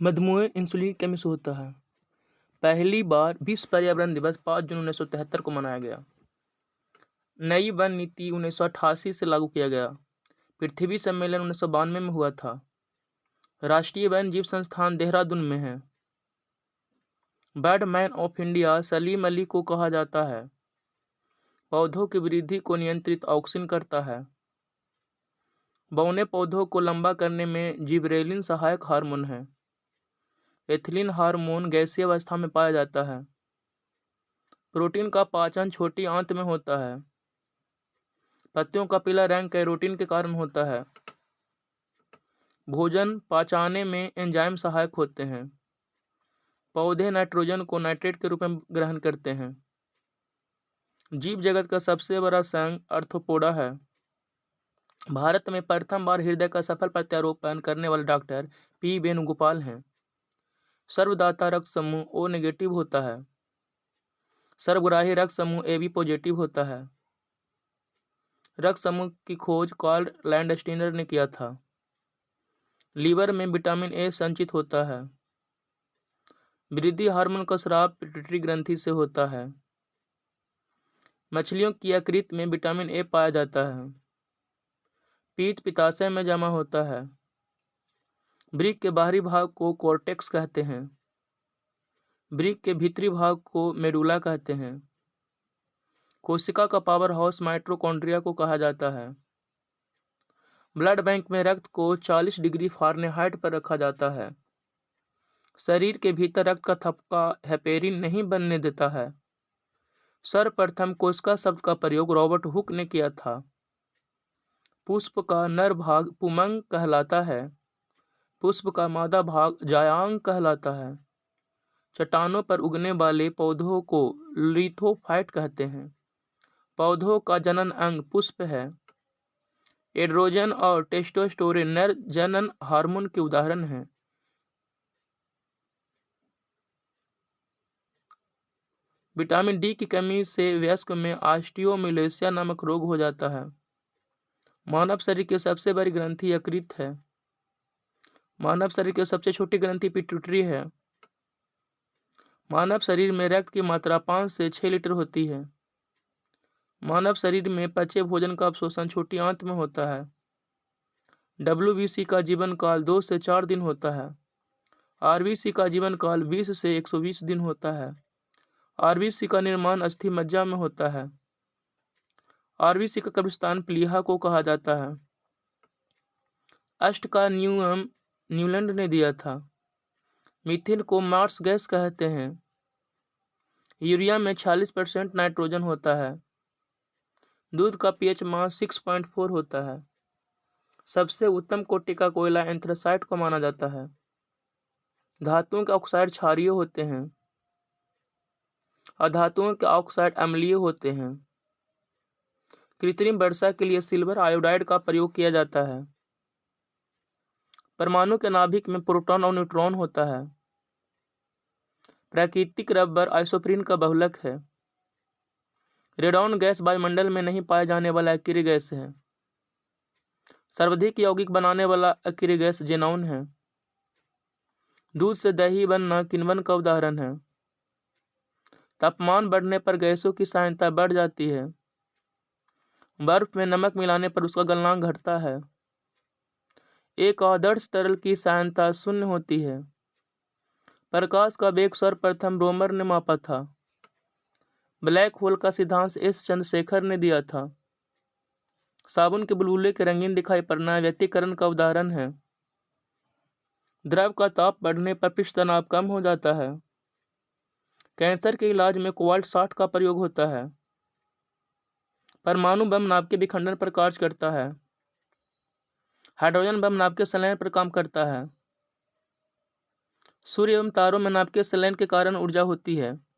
मधुमेह इंसुलिन की कमी से होता है। पहली बार विश्व पर्यावरण दिवस 5 जून 1973 को मनाया गया। नई वन नीति 1988 से लागू किया गया। पृथ्वी सम्मेलन 1992 में हुआ था। राष्ट्रीय वन जीव संस्थान देहरादून में है। Birdman of India Salim Ali को कहा जाता है। पौधों की वृद्धि को नियंत्रित ऑक्सिन करता है। बौने पौधों को लंबा करने में जिबरेलिन सहायक हार्मोन है। एथिलीन हार्मोन गैसीय अवस्था में पाया जाता है। प्रोटीन का पाचन छोटी आंत में होता है। पत्तियों का पीला रंग कैरोटीन के कारण होता है। भोजन पचाने में एंजाइम सहायक होते हैं। पौधे नाइट्रोजन को नाइट्रेट के रूप में ग्रहण करते हैं। जीव जगत का सबसे बड़ा संघ आर्थ्रोपोडा है। भारत में प्रथम बार हृदय का सफल प्रत्यारोपण करने वाले डॉक्टर पी वेणुगोपाल हैं। सर्वदाता रक्त समूह ओ नेगेटिव होता है। सर्वग्राही रक्त समूह ए बी पॉजिटिव होता है। रक्त समूह की खोज कार्ल लैंडस्टीनर ने किया था। लीवर में विटामिन ए संचित होता है। वृद्धि हार्मोन का स्राव पिट्यूटरी ग्रंथि से होता है। मछलियों की यकृत में विटामिन ए पाया जाता है। पीत पित्ताशय में जमा होता है। वृक्क के बाहरी भाग को कॉर्टेक्स कहते हैं। वृक्क के भीतरी भाग को मेडुला कहते हैं। कोशिका का पावर हाउस माइटोकॉन्ड्रिया को कहा जाता है। ब्लड बैंक में रक्त को 40 डिग्री फ़ारेनहाइट पर रखा जाता है। शरीर के भीतर रक्त का थक्का हेपेरिन नहीं बनने देता है। सर्वप्रथम कोशिका शब्द का प्रयोग रॉबर्ट हुक ने किया था। पुष्प का नर भाग पुमंग कहलाता है। पुष्प का मादा भाग जायांग कहलाता है। चट्टानों पर उगने वाले पौधों को लिथोफाइट कहते हैं। पौधों का जनन अंग पुष्प है। एड्रोजन और टेस्टोस्टेरोन नर जनन हार्मोन के उदाहरण हैं। विटामिन डी की कमी से वयस्क में ऑस्टियोमेलेसिया नामक रोग हो जाता है। मानव शरीर की सबसे बड़ी ग्रंथि यकृत है। मानव शरीर की सबसे छोटी ग्रंथि पिट्यूटरी है। मानव शरीर में रक्त की मात्रा 5 से 6 लीटर होती है। मानव शरीर में पचे भोजन का अवशोषण छोटी आंत में होता है। WBC का जीवन काल 2 से 4 दिन होता है। RBC का जीवन काल 20 से 120 दिन होता है। RBC का निर्माण अस्थि मज्जा में होता है। RBC का कब्रिस्तान प्लीहा को कहा जाता है। अष्ट का नियम न्यूलैंड ने दिया था। मीथेन को मार्स गैस कहते हैं। यूरिया में 46% नाइट्रोजन होता है। दूध का pH मान 6.4 होता है। सबसे उत्तम कोटि का कोयला एंथ्रासाइट को माना जाता है। धातुओं के ऑक्साइड क्षारीय होते हैं। अधातुओं के ऑक्साइड अम्लीय होते हैं। कृत्रिम वर्षा के लिए सिल्वर आयोडाइड का प्रयोग किया जाता है। परमाणु के नाभिक में प्रोटॉन और न्यूट्रॉन होता है। प्राकृतिक रबर आइसोप्रीन का बहुलक है। रेडॉन गैस वायुमंडल में नहीं पाए जाने वाला अक्रिय गैस है। सर्वाधिक यौगिक बनाने वाला अक्रिय गैस जेनॉन है। दूध से दही बनना किण्वन का उदाहरण है। तापमान बढ़ने पर गैसों की सांद्रता बढ़ जाती है। बर्फ में नमक मिलाने पर उसका गलनांक घटता है। एक आदर्श तरल की सांद्रता 0 होती है। प्रकाश का वेग सर्वप्रथम रोमर ने मापा था। ब्लैक होल का सिद्धांत एस चंद्रशेखर ने दिया था। साबुन के बुलबुले के रंगीन दिखाई पड़ना व्यतिकरण का उदाहरण है। द्रव का ताप बढ़ने पर पृष्ठ तनाव कम हो जाता है। कैंसर के इलाज में कोबाल्ट 60 का प्रयोग होता है। परमाणु बम नाभिक के विखंडन पर कार्य करता है। हाइड्रोजन बम नाभिक संलयन पर काम करता है। सूर्य एवं तारों में नाभिकीय संलयन के कारण ऊर्जा होती है।